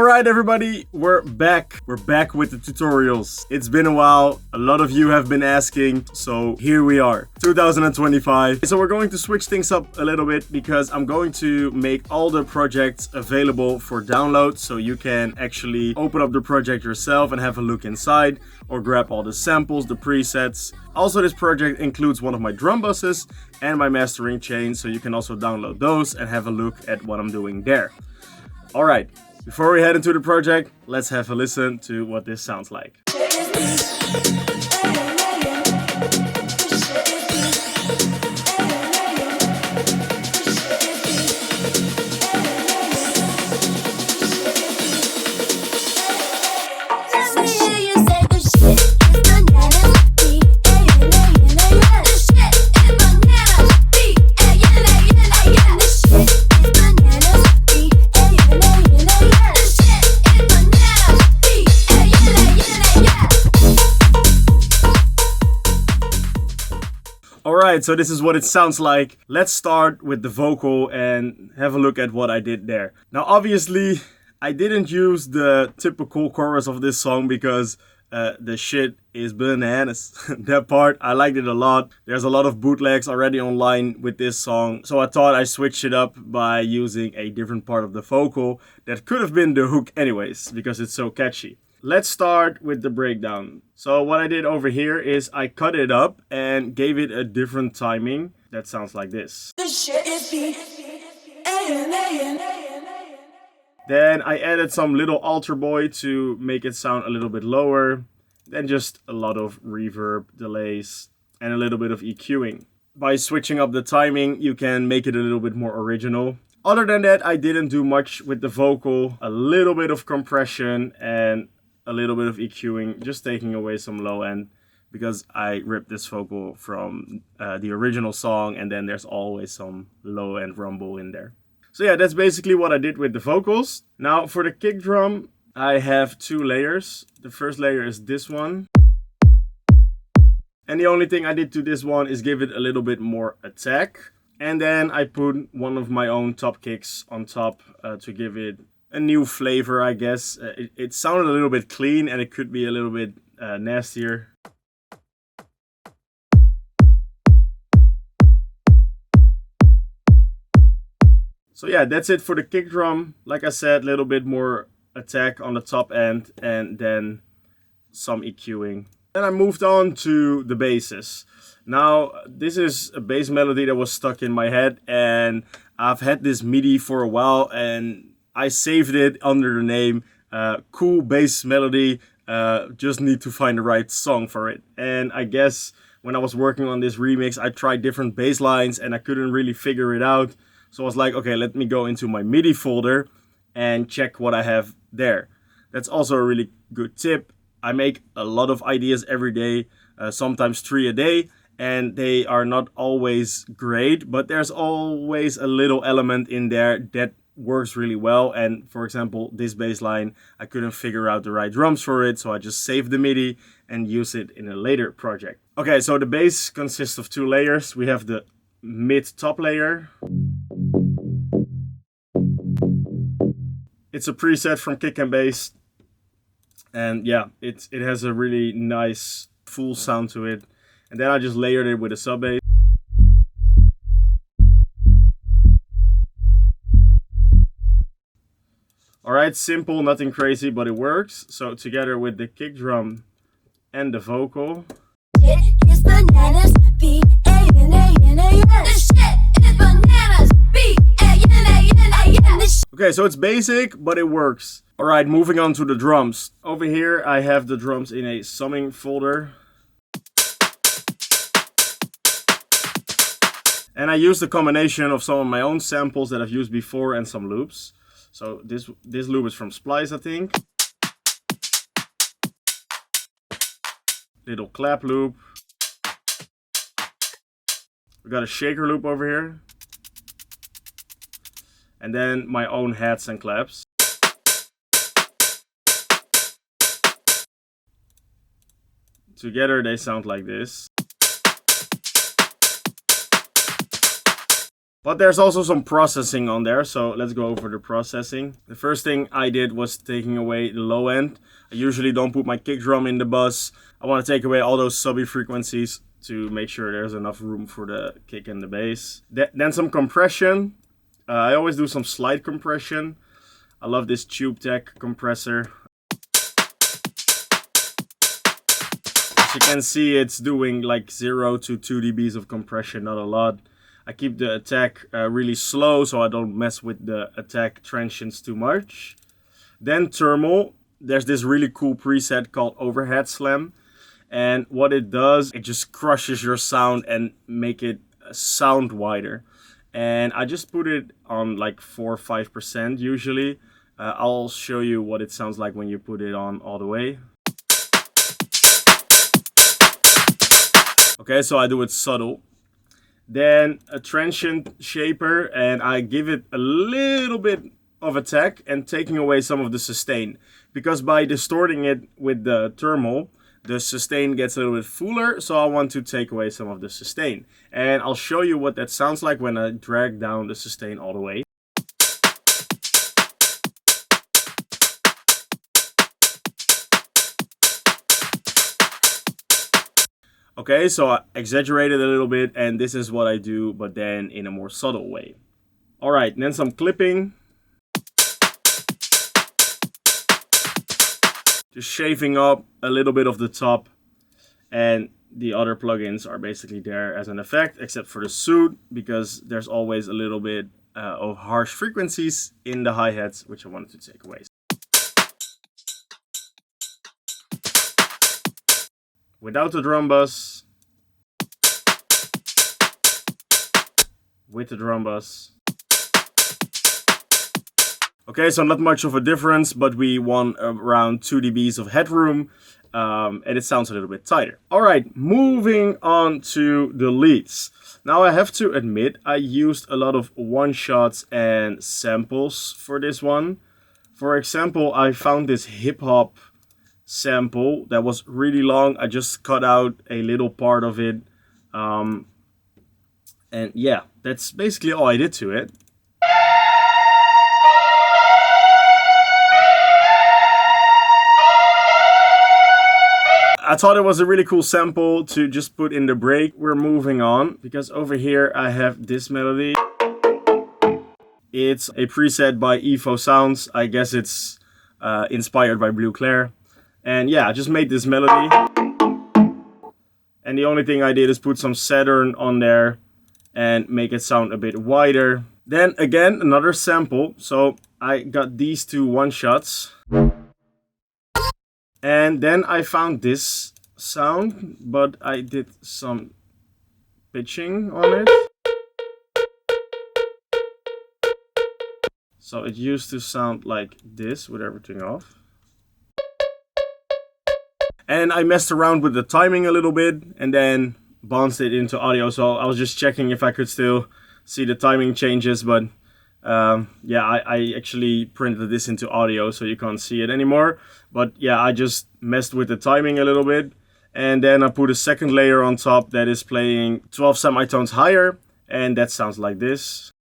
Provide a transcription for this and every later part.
Alright everybody, we're back. We're back with the tutorials. It's been a while, a lot of you have been asking, so here we are, 2025. So we're going to switch things up a little bit because I'm going to make all the projects available for download so you can actually open up the project yourself and have a look inside or grab all the samples, the presets. Also, this project includes one of my drum buses and my mastering chain, so you can also download those and have a look at what I'm doing there. Alright. Before we head into the project, let's have a listen to what this sounds like. Alright, so this is what it sounds like. Let's start with the vocal and have a look at what I did there. Now obviously, I didn't use the typical chorus of this song because the shit is bananas. That part, I liked it a lot. There's a lot of bootlegs already online with this song, so I thought I switched it up by using a different part of the vocal that could have been the hook anyways, because it's so catchy. Let's start with the breakdown. So what I did over here is I cut it up and gave it a different timing. That sounds like this. Then I added some little alter boy to make it sound a little bit lower. Then just a lot of reverb, delays, and a little bit of EQing. By switching up the timing, you can make it a little bit more original. Other than that, I didn't do much with the vocal. A little bit of compression and a little bit of EQing, just taking away some low end because I ripped this vocal from the original song, and then there's always some low end rumble in there. So yeah, that's basically what I did with the vocals. Now for the kick drum, I have two layers. The first layer is this one. And the only thing I did to this one is give it a little bit more attack. And then I put one of my own top kicks on top to give it a new flavor, I guess. It sounded a little bit clean and it could be a little bit nastier. So yeah, that's it for the kick drum. Like I said, a little bit more attack on the top end and then some EQing. Then I moved on to the basses. Now, this is a bass melody that was stuck in my head, and I've had this MIDI for a while and I saved it under the name Cool Bass Melody. Just need to find the right song for it. And I guess when I was working on this remix, I tried different bass lines and I couldn't really figure it out. So I was like, okay, let me go into my MIDI folder and check what I have there. That's also a really good tip. I make a lot of ideas every day, sometimes 3 a day, and they are not always great, but there's always a little element in there that works really well. And for example, this bass line, I couldn't figure out the right drums for it, so I just saved the MIDI and use it in a later project. Okay, so the bass consists of 2 layers. We have the mid top layer. It's a preset from Kick and Bass, and yeah, it has a really nice full sound to it. And then I just layered it with a sub bass. Alright, simple, nothing crazy, but it works. So together with the kick drum and the vocal. Okay, so it's basic, but it works. Alright, moving on to the drums. Over here I have the drums in a summing folder. And I used a combination of some of my own samples that I've used before and some loops. So this loop is from Splice, I think. Little clap loop. We got a shaker loop over here. And then my own hats and claps. Together they sound like this. But there's also some processing on there, so let's go over the processing. The first thing I did was taking away the low end. I usually don't put my kick drum in the bus. I want to take away all those subby frequencies to make sure there's enough room for the kick and the bass. Then some compression. I always do some slide compression. I love this Tube Tech compressor. As you can see, it's doing like 0 to 2 dBs of compression, not a lot. I keep the attack really slow so I don't mess with the attack transients too much. Then Termo. There's this really cool preset called Overhead Slam. And what it does, it just crushes your sound and make it sound wider. And I just put it on like 4 or 5% usually. I'll show you what it sounds like when you put it on all the way. Okay, so I do it subtle. Then a transient shaper, and I give it a little bit of attack and taking away some of the sustain. Because by distorting it with the Termo, the sustain gets a little bit fuller, so I want to take away some of the sustain. And I'll show you what that sounds like when I drag down the sustain all the way. Okay, so I exaggerated a little bit, and this is what I do, but then in a more subtle way. Alright, then some clipping. Just shaving up a little bit of the top, and the other plugins are basically there as an effect, except for the suit, because there's always a little bit of harsh frequencies in the hi-hats, which I wanted to take away. Without the drum bus. With the drum bus. Okay, so not much of a difference, but we want around 2 dBs of headroom, and it sounds a little bit tighter. Alright, moving on to the leads. Now I have to admit, I used a lot of one-shots and samples for this one. For example, I found this hip-hop sample that was really long. I just cut out a little part of it, and yeah, that's basically all I did to it. I thought it was a really cool sample to just put in the break. We're moving on, because over here I have this melody. It's a preset by Evo Sounds. I guess it's inspired by Blue Claire. And yeah, I just made this melody. And the only thing I did is put some Saturn on there and make it sound a bit wider. Then again, another sample. So I got these two one-shots. And then I found this sound, but I did some pitching on it. So it used to sound like this with everything off. And I messed around with the timing a little bit and then bounced it into audio. So I was just checking if I could still see the timing changes, but yeah, I actually printed this into audio so you can't see it anymore. But yeah, I just messed with the timing a little bit. And then I put a second layer on top that is playing 12 semitones higher. And that sounds like this.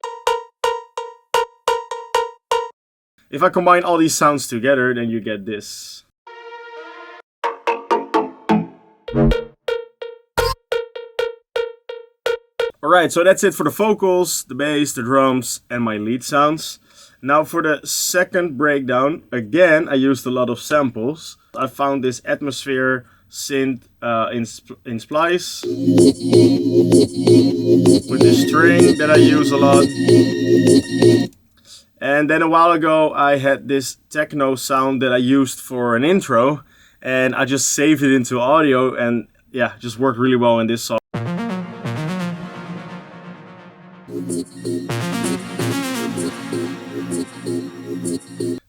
If I combine all these sounds together, then you get this. Alright, so that's it for the vocals, the bass, the drums, and my lead sounds. Now for the second breakdown, again, I used a lot of samples. I found this atmosphere synth in Splice with this string that I use a lot. And then a while ago, I had this techno sound that I used for an intro, and I just saved it into audio, and yeah, just worked really well in this song.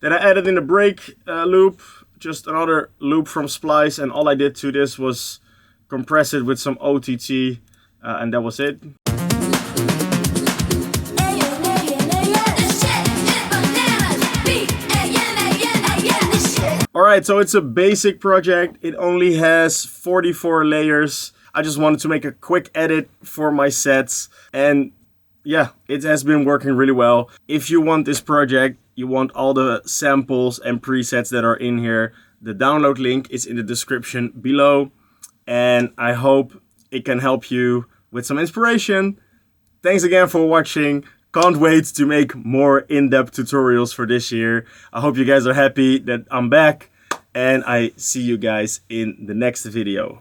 Then I added in a break loop, just another loop from Splice, and all I did to this was compress it with some OTT, and that was it. Alright, so it's a basic project. It only has 44 layers. I just wanted to make a quick edit for my sets, and yeah, it has been working really well. If you want this project, you want all the samples and presets that are in here, the download link is in the description below. And I hope it can help you with some inspiration. Thanks again for watching. Can't wait to make more in-depth tutorials for this year. I hope you guys are happy that I'm back. And I see you guys in the next video.